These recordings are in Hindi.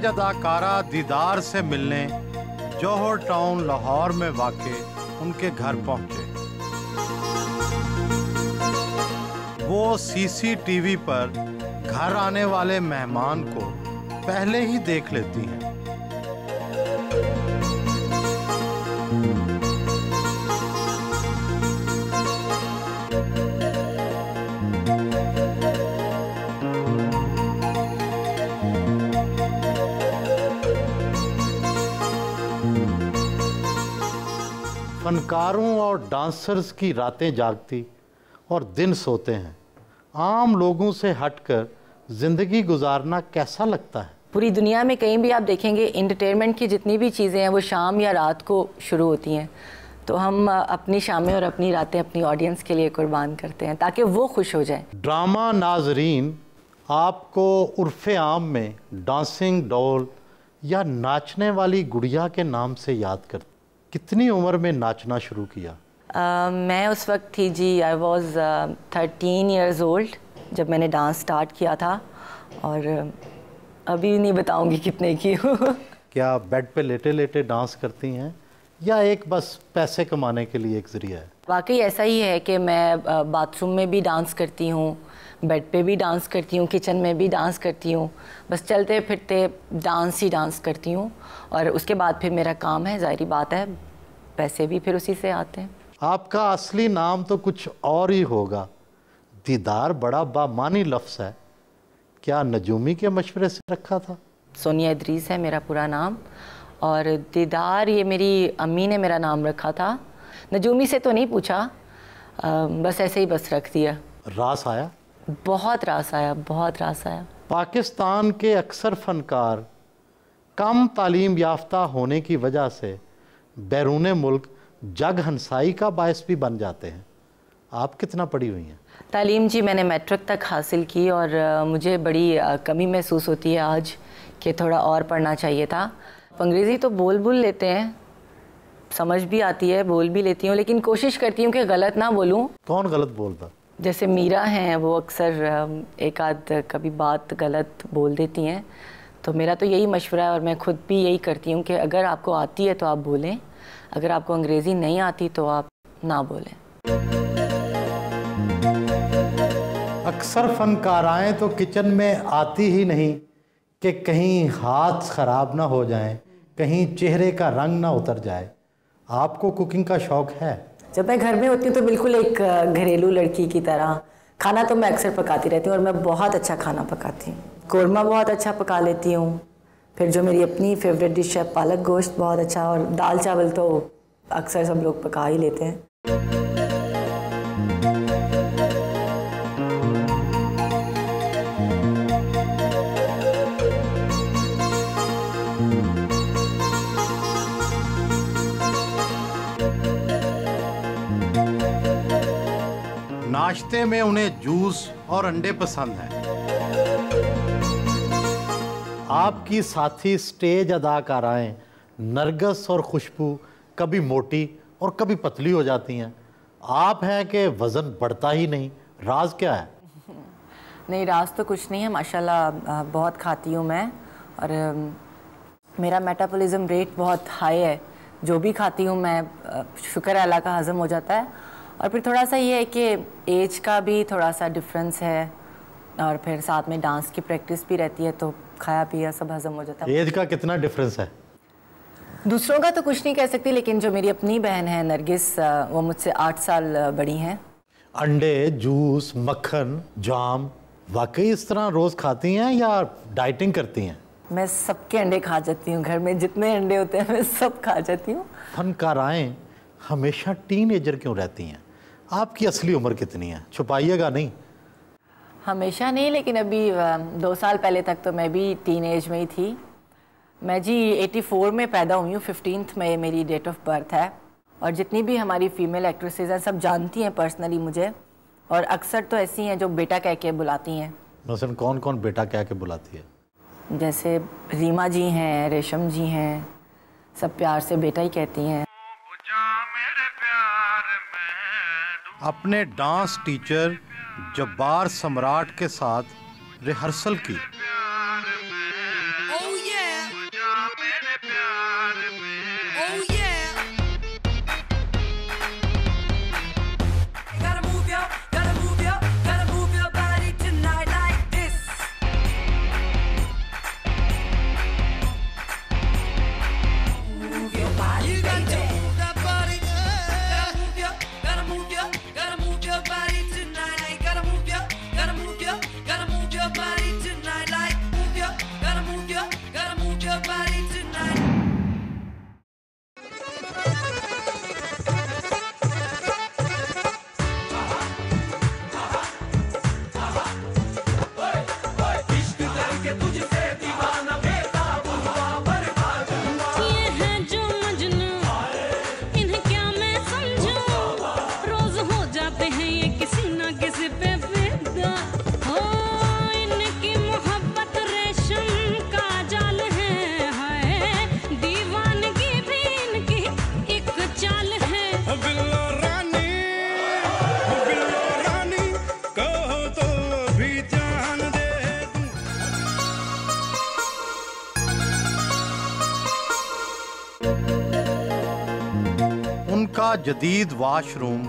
अदाकारा दीदार से मिलने जौहर टाउन लाहौर में वाक़े उनके घर पहुंचे। वो सीसीटीवी पर घर आने वाले मेहमान को पहले ही देख लेती हैं। फनकारों और डांसर्स की रातें जागती और दिन सोते हैं। आम लोगों से हटकर जिंदगी गुजारना कैसा लगता है? पूरी दुनिया में कहीं भी आप देखेंगे एंटरटेनमेंट की जितनी भी चीज़ें हैं वो शाम या रात को शुरू होती हैं। तो हम अपनी शामें और अपनी रातें अपनी ऑडियंस के लिए कुर्बान करते हैं ताकि वो खुश हो जाए। ड्रामा नाजरीन आपको उर्फ़े आम में डांसिंग डॉल या नाचने वाली गुड़िया के नाम से याद करते। कितनी उम्र में नाचना शुरू किया? मैं उस वक्त थी जी, आई वॉज 13 ईयर्स ओल्ड जब मैंने डांस स्टार्ट किया था, और अभी नहीं बताऊंगी कितने की हूँ। क्या बेड पे लेटे लेटे डांस करती हैं या एक बस पैसे कमाने के लिए एक ज़रिया है? वाकई ऐसा ही है कि मैं बाथरूम में भी डांस करती हूँ, बेड पे भी डांस करती हूँ, किचन में भी डांस करती हूँ। बस चलते फिरते डांस ही डांस करती हूँ, और उसके बाद फिर मेरा काम है, ज़ाहिरी बात है पैसे भी फिर उसी से आते हैं। आपका असली नाम तो कुछ और ही होगा। दीदार बड़ा बामानी लफ्ज़ है, क्या नजूमी के मशवरे से रखा था? सोनिया इदरीस है मेरा पूरा नाम, और दीदार ये मेरी अम्मी ने मेरा नाम रखा था। नजूमी से तो नहीं पूछा, बस ऐसे ही बस रख दिया। रास आया? बहुत रास आया, बहुत रास आया। पाकिस्तान के अक्सर फनकार कम तालीम याफ्ता होने की वजह से बैरून मुल्क जग हंसाई का बायस भी बन जाते हैं। आप कितना पढ़ी हुई हैं? तालीम जी मैंने मैट्रिक तक हासिल की, और मुझे बड़ी कमी महसूस होती है आज कि थोड़ा और पढ़ना चाहिए था। अंग्रेज़ी तो बोल लेते हैं, समझ भी आती है, बोल भी लेती हूँ, लेकिन कोशिश करती हूँ कि गलत ना बोलूँ। कौन गलत बोलता? जैसे मीरा हैं, वो अक्सर एक आध कभी बात गलत बोल देती हैं। तो मेरा तो यही मशवरा है, और मैं खुद भी यही करती हूँ कि अगर आपको आती है तो आप बोलें, अगर आपको अंग्रेज़ी नहीं आती तो आप ना बोलें। अक्सर फनकाराएँ तो किचन में आती ही नहीं कि कहीं हाथ ख़राब ना हो जाएं, कहीं चेहरे का रंग ना उतर जाए। आपको कुकिंग का शौक़ है? जब मैं घर में होती हूँ तो बिल्कुल एक घरेलू लड़की की तरह खाना तो मैं अक्सर पकाती रहती हूँ, और मैं बहुत अच्छा खाना पकाती हूँ। कोरमा बहुत अच्छा पका लेती हूँ, फिर जो मेरी अपनी फेवरेट डिश है पालक गोश्त बहुत अच्छा, और दाल चावल तो अक्सर सब लोग पका ही लेते हैं। नाश्ते में उन्हें जूस और अंडे पसंद हैं। आपकी साथी स्टेज अदाकाराएं नरगिस और खुशबू कभी मोटी और कभी पतली हो जाती हैं। आप हैं कि वज़न बढ़ता ही नहीं, राज क्या है? नहीं, राज तो कुछ नहीं है, माशाल्लाह बहुत खाती हूँ मैं, और मेरा मेटाबॉलिज्म रेट बहुत हाई है। जो भी खाती हूँ मैं शुक्र है अल्लाह का हज़म हो जाता है। और फिर थोड़ा सा ये है कि एज का भी थोड़ा सा डिफरेंस है, और फिर साथ में डांस की प्रैक्टिस भी रहती है, तो खाया पिया सब हज़म हो जाता है। एज का कितना डिफरेंस है? दूसरों का तो कुछ नहीं कह सकती, लेकिन जो मेरी अपनी बहन है नरगिस, वो मुझसे 8 साल बड़ी हैं। अंडे, जूस, मक्खन, जाम वाकई इस तरह रोज़ खाती हैं या डाइटिंग करती हैं? मैं सबके अंडे खा जाती हूँ, घर में जितने अंडे होते हैं मैं सब खा जाती हूँ। फनकाराएँ हमेशा टीनेजर क्यों रहती हैं? आपकी असली उम्र कितनी है? छुपाइएगा नहीं। हमेशा नहीं, लेकिन अभी 2 साल पहले तक तो मैं भी टीन एज में ही थी। मैं जी 84 में पैदा हुई हूँ, 15th में मेरी डेट ऑफ बर्थ है, और जितनी भी हमारी फीमेल एक्ट्रेसेस हैं सब जानती हैं पर्सनली मुझे, और अक्सर तो ऐसी हैं जो बेटा कह के बुलाती हैं। मसलन कौन कौन बेटा कह के बुलाती है? जैसे रीमा जी हैं, रेशम जी हैं, सब प्यार से बेटा ही कहती हैं। अपने डांस टीचर जब्बार सम्राट के साथ रिहर्सल की। का जदीद वाशरूम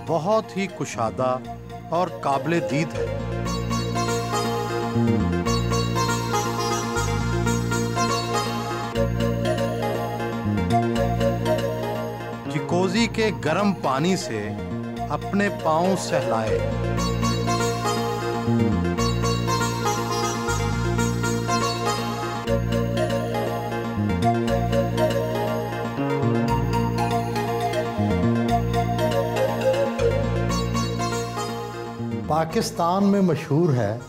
बहुत ही कुशादा और काबिल दीद है। जिकोजी के गर्म पानी से अपने पांव सहलाए। पाकिस्तान में मशहूर है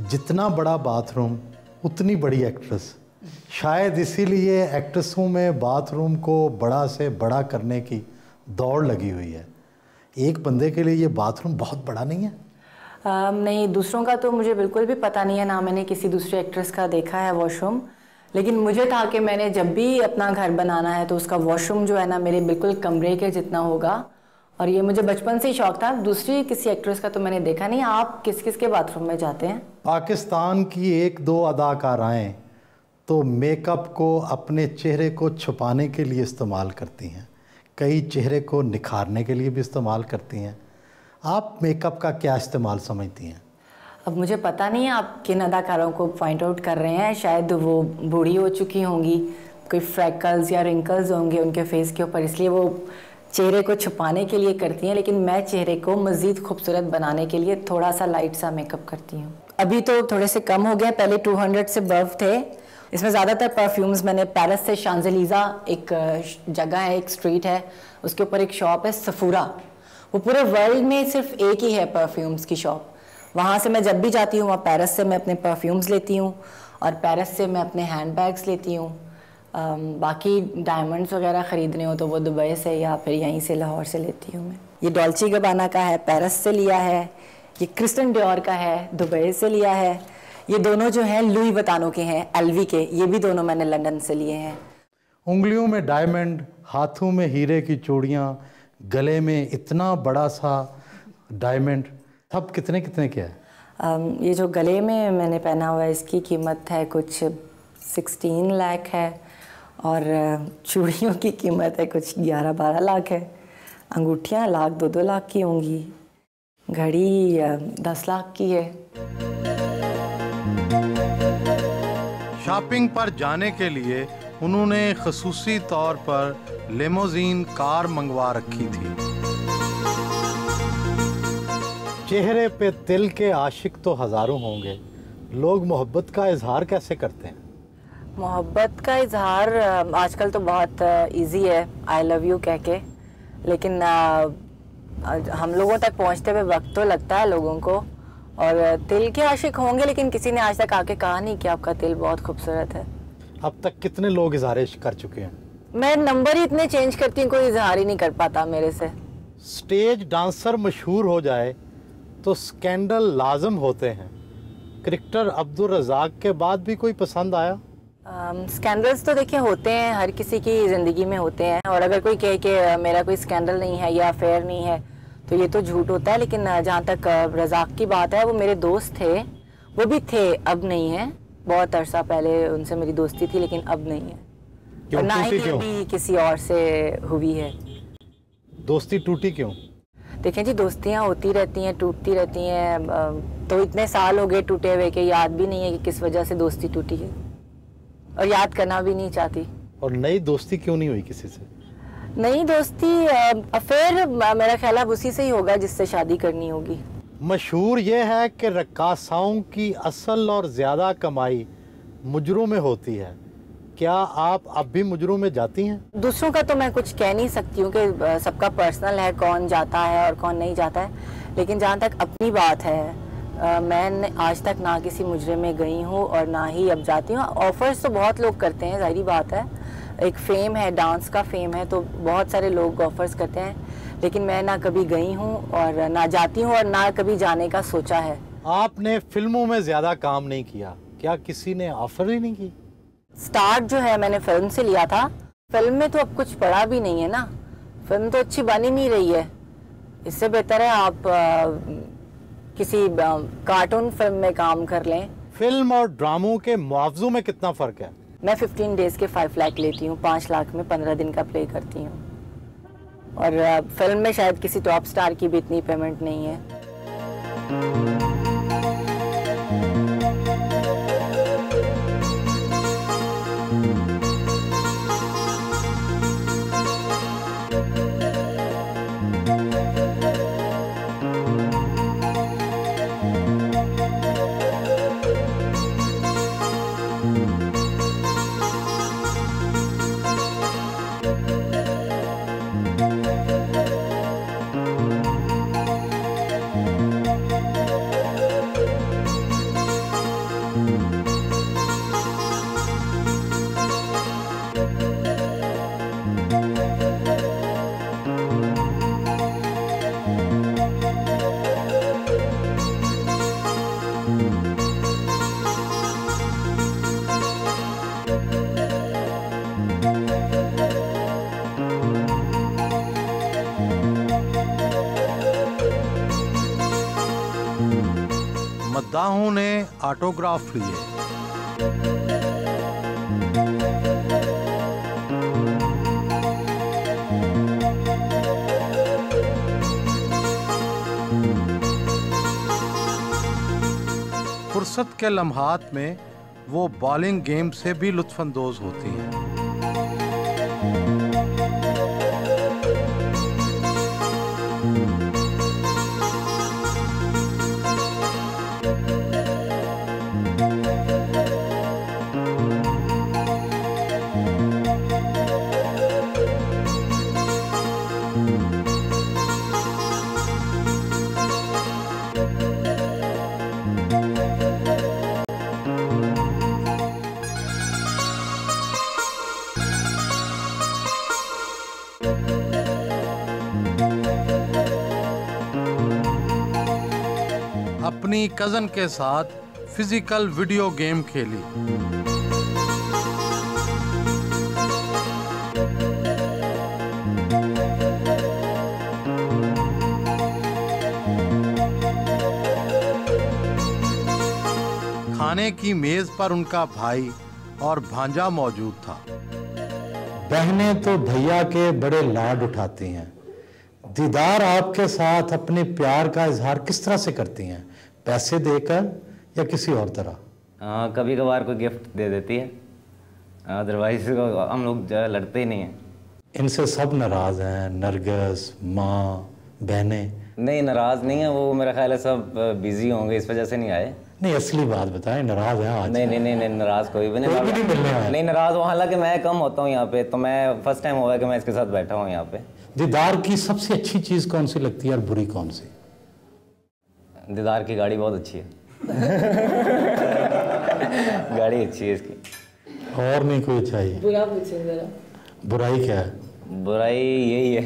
जितना बड़ा बाथरूम उतनी बड़ी एक्ट्रेस। शायद इसीलिए एक्ट्रेसों में बाथरूम को बड़ा से बड़ा करने की दौड़ लगी हुई है। एक बंदे के लिए ये बाथरूम बहुत बड़ा नहीं है? नहीं, दूसरों का तो मुझे बिल्कुल भी पता नहीं है, ना मैंने किसी दूसरे एक्ट्रेस का देखा है वॉशरूम। लेकिन मुझे था कि मैंने जब भी अपना घर बनाना है तो उसका वॉशरूम जो है ना मेरे बिल्कुल कमरे के जितना होगा, और ये मुझे बचपन से ही शौक था। दूसरी किसी एक्ट्रेस का तो मैंने देखा नहीं। आप किस किस के बाथरूम में जाते हैं? पाकिस्तान की एक दो अदाकाराएं तो मेकअप को अपने चेहरे को छुपाने के लिए इस्तेमाल करती हैं, कई चेहरे को निखारने के लिए भी इस्तेमाल करती हैं। आप मेकअप का क्या इस्तेमाल समझती हैं? अब मुझे पता नहीं है आप किन अदाकारों को पॉइंट आउट कर रहे हैं। शायद वो बूढ़ी हो चुकी होंगी, कोई फ्रैकल्स या रिंकल्स होंगे उनके फेस के ऊपर, इसलिए वो चेहरे को छुपाने के लिए करती हैं। लेकिन मैं चेहरे को मज़ीद खूबसूरत बनाने के लिए थोड़ा सा लाइट सा मेकअप करती हूँ। अभी तो थोड़े से कम हो गया, पहले 200 से बर्फ थे। इसमें ज़्यादातर परफ्यूम्स मैंने पेरिस से शांज़ेलीज़ा एक जगह है, एक स्ट्रीट है, उसके ऊपर एक शॉप है सफूरा। वो पूरे वर्ल्ड में सिर्फ एक ही है परफ्यूम्स की शॉप। वहाँ से मैं जब भी जाती हूँ, वहाँ पेरिस से मैं अपने परफ्यूम्स लेती हूँ और पेरिस से मैं अपने हैंड बैग्स लेती हूँ। बाकी डायमंड्स वगैरह ख़रीदने हो तो वो दुबई से या फिर यहीं से लाहौर से लेती हूँ मैं। ये डॉल्चे गबाना का है, पेरिस से लिया है। ये क्रिस्टन डियोर का है, दुबई से लिया है। ये दोनों जो हैं लुई वतानो के हैं, एलवी के। ये भी दोनों मैंने लंदन से लिए हैं। उंगलियों में डायमंड, हाथों में हीरे की चूड़ियाँ, गले में इतना बड़ा सा डायमंड, सब कितने कितने के है? ये जो गले में मैंने पहना हुआ है इसकी कीमत है कुछ 16 लाख है, और चूड़ियों की कीमत है कुछ 11-12 लाख है। अंगूठियाँ लाख 2-2 लाख की होंगी। घड़ी 10 लाख की है। शॉपिंग पर जाने के लिए उन्होंने ख़ुसूसी तौर पर लिमोजीन कार मंगवा रखी थी। चेहरे पे तिल के आशिक तो हज़ारों होंगे, लोग मोहब्बत का इजहार कैसे करते हैं? मोहब्बत का इजहार आजकल तो बहुत इजी है, आई लव यू कह के। लेकिन हम लोगों तक पहुंचते हुए वक्त तो लगता है लोगों को। और तिल के आशिक होंगे, लेकिन किसी ने आज तक आके कहा नहीं कि आपका तिल बहुत खूबसूरत है। अब तक कितने लोग इजहार कर चुके हैं? मैं नंबर ही इतने चेंज करती हूँ, कोई इजहार ही नहीं कर पाता मेरे से। स्टेज डांसर मशहूर हो जाए तो स्कैंडल लाजम होते हैं। क्रिकेटर अब्दुल रज़ाक के बाद भी कोई पसंद आया? स्कैंडल्स तो देखिए होते हैं, हर किसी की ज़िंदगी में होते हैं। और अगर कोई कहे कि मेरा कोई स्कैंडल नहीं है या अफेयर नहीं है तो ये तो झूठ होता है। लेकिन जहाँ तक रज़ाक की बात है, वो मेरे दोस्त थे, वो भी थे, अब नहीं है। बहुत अरसा पहले उनसे मेरी दोस्ती थी, लेकिन अब नहीं है। और ना ही कभी किसी और से हुई है। दोस्ती टूटी क्यों? देखें जी, दोस्तियाँ होती रहती हैं, टूटती रहती हैं। तो इतने साल हो गए टूटे हुए कि याद भी नहीं है कि किस वजह से दोस्ती टूटी है, और याद करना भी नहीं चाहती। और नई दोस्ती क्यों नहीं हुई किसी से? नई दोस्ती अफेयर मेरा ख्याल है उसी से ही होगा जिससे शादी करनी होगी। मशहूर ये है कि रक्कासाओं की असल और ज़्यादा कमाई मुजरों में होती है। क्या आप अब भी मुजरों में जाती हैं? दूसरों का तो मैं कुछ कह नहीं सकती हूँ कि सबका पर्सनल है, कौन जाता है और कौन नहीं जाता है। लेकिन जहाँ तक अपनी बात है, मैं आज तक ना किसी मुजरे में गई हूँ और ना ही अब जाती हूँ। ऑफर्स तो बहुत लोग करते हैं, ज़ाहिरी बात है। एक फेम है, डांस का फेम है, तो बहुत सारे लोग ऑफर्स करते हैं। लेकिन मैं ना कभी गई हूँ और ना जाती हूँ और ना कभी जाने का सोचा है। आपने फिल्मों में ज़्यादा काम नहीं किया, क्या किसी ने ऑफर ही नहीं की? स्टार्ट जो है मैंने फिल्म से लिया था। फिल्म में तो अब कुछ पड़ा भी नहीं है ना, फिल्म तो अच्छी बन ही नहीं रही है। इससे बेहतर है आप किसी कार्टून फिल्म में काम कर लें। फिल्म और ड्रामों के मुआवजों में कितना फ़र्क है? मैं 15 डेज़ के 5 लाख लेती हूँ, 5 लाख में 15 दिन का प्ले करती हूँ। और फिल्म में शायद किसी टॉप स्टार की भी इतनी पेमेंट नहीं है। मद्दाहों ने ऑटोग्राफ लिए। फुर्सत के लम्हात में वो बॉलिंग गेम से भी लुत्फानंदोज होती हैं। अपनी कज़न के साथ फिजिकल वीडियो गेम खेली। खाने की मेज पर उनका भाई और भांजा मौजूद था। बहनें तो भैया के बड़े लाड उठाती हैं। दीदार आपके साथ अपने प्यार का इजहार किस तरह से करती हैं? पैसे देकर या किसी और तरह? कभी कभार कोई गिफ्ट दे देती है, अदरवाइज हम लोग लड़ते ही नहीं हैं। इनसे सब नाराज हैं, नरगिस, माँ, बहनें? नहीं, नाराज नहीं है वो, मेरा ख्याल है सब बिजी होंगे, इस वजह से नहीं आए। नहीं, असली बात बताएं, नाराज हैं आज? नहीं नहीं नहीं, नहीं नाराज कोई भी नहीं, नहीं मिलने आया। नहीं नाराज हूँ, हालांकि मैं कम होता हूँ यहाँ पे, तो मैं फर्स्ट टाइम हुआ है कि मैं इसके साथ बैठा हूँ यहाँ पे। दीदार की सबसे अच्छी चीज़ कौन सी लगती है और बुरी कौन सी? दीदार की गाड़ी बहुत अच्छी है। गाड़ी अच्छी है इसकी। और नहीं कोई चाहिए? बुरा पूछें जरा। बुराई क्या है? बुराई यही है।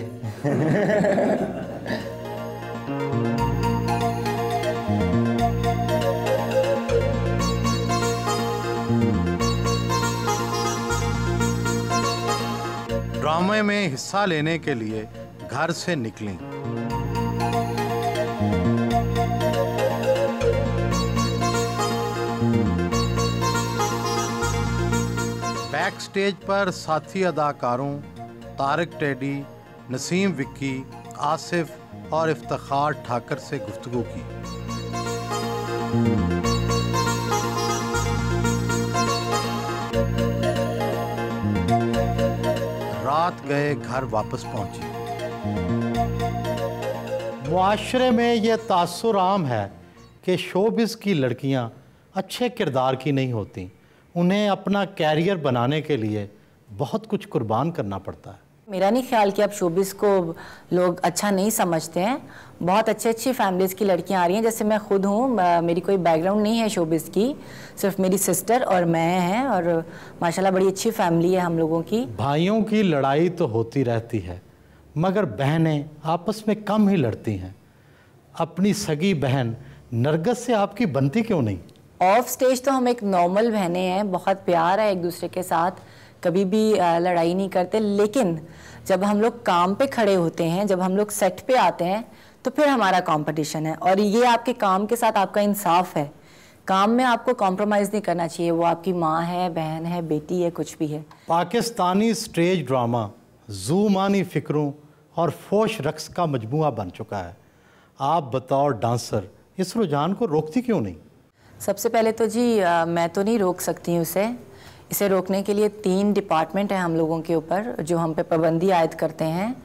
ड्रामे में हिस्सा लेने के लिए घर से निकली। बैक स्टेज पर साथी अदाकारों तारिक टेडी, नसीम विक्की, आसिफ और इफ्तिखार ठाकर से गुफ्तगू की। रात गए घर वापस पहुंची। मुआशरे में यह तासुर आम है कि शोबिस की लड़कियां अच्छे किरदार की नहीं होती। उन्हें अपना कैरियर बनाने के लिए बहुत कुछ कुर्बान करना पड़ता है। मेरा नहीं ख्याल कि अब शोबिस को लोग अच्छा नहीं समझते हैं। बहुत अच्छी फैमिलीज़ की लड़कियां आ रही हैं, जैसे मैं खुद हूँ। मेरी कोई बैकग्राउंड नहीं है शोबिस की, सिर्फ मेरी सिस्टर और मैं हैं, और माशाल्लाह बड़ी अच्छी फैमिली है हम लोगों की। भाइयों की लड़ाई तो होती रहती है, मगर बहनें आपस में कम ही लड़ती हैं। अपनी सगी बहन नरगिस से आपकी बनती क्यों नहीं? ऑफ स्टेज तो हम एक नॉर्मल बहनें हैं, बहुत प्यार है एक दूसरे के साथ, कभी भी लड़ाई नहीं करते। लेकिन जब हम लोग काम पे खड़े होते हैं, जब हम लोग सेट पे आते हैं, तो फिर हमारा कंपटीशन है। और ये आपके काम के साथ आपका इंसाफ है। काम में आपको कॉम्प्रोमाइज़ नहीं करना चाहिए, वो आपकी माँ है, बहन है, बेटी है, कुछ भी है। पाकिस्तानी स्टेज ड्रामा ज़ू मानी फ़िक्रों और फोश रक्स का मजमुआ बन चुका है। आप बतौर डांसर इस रुझान को रोकती क्यों नहीं? सबसे पहले तो जी मैं तो नहीं रोक सकती हूँ इसे रोकने के लिए 3 डिपार्टमेंट हैं हम लोगों के ऊपर जो हम पे पाबंदी आयद करते हैं,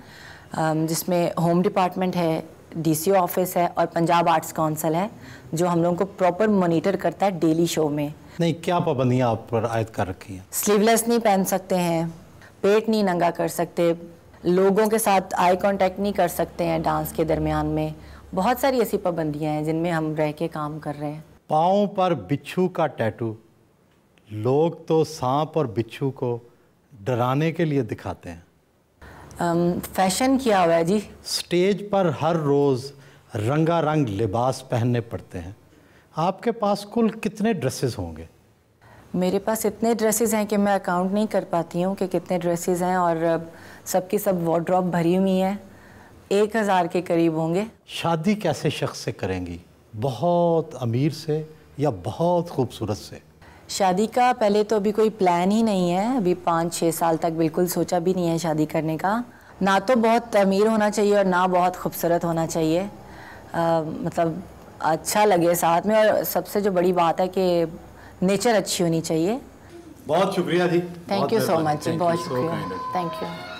जिसमें होम डिपार्टमेंट है, डीसीओ ऑफिस है और पंजाब आर्ट्स काउंसिल है जो हम लोगों को प्रॉपर मॉनिटर करता है डेली शो में। नहीं, क्या पाबंदियाँ आप पर आयद कर रखी हैं? स्लीवलेस नहीं पहन सकते हैं, पेट नहीं नंगा कर सकते, लोगों के साथ आई कांटेक्ट नहीं कर सकते हैं डांस के दरमियान में। बहुत सारी ऐसी पाबंदियाँ हैं जिनमें हम रह के काम कर रहे हैं। पाँव पर बिच्छू का टैटू, लोग तो सांप और बिच्छू को डराने के लिए दिखाते हैं। फैशन किया हुआ है जी। स्टेज पर हर रोज़ रंगारंग लिबास पहनने पड़ते हैं। आपके पास कुल कितने ड्रेसेस होंगे? मेरे पास इतने ड्रेसेस हैं कि मैं अकाउंट नहीं कर पाती हूँ कि कितने ड्रेसेस हैं, और सबकी सब वार्डरोब भरी हुई है, 1000 के करीब होंगे। शादी कैसे शख्स से करेंगी, बहुत अमीर से या बहुत खूबसूरत से? शादी का पहले तो अभी कोई प्लान ही नहीं है, अभी 5-6 साल तक बिल्कुल सोचा भी नहीं है शादी करने का। ना तो बहुत अमीर होना चाहिए और ना बहुत खूबसूरत होना चाहिए, मतलब अच्छा लगे साथ में, और सबसे जो बड़ी बात है कि नेचर अच्छी होनी चाहिए। बहुत शुक्रिया जी। थैंक यू सो मच जी, बहुत शुक्रिया, थैंक यू।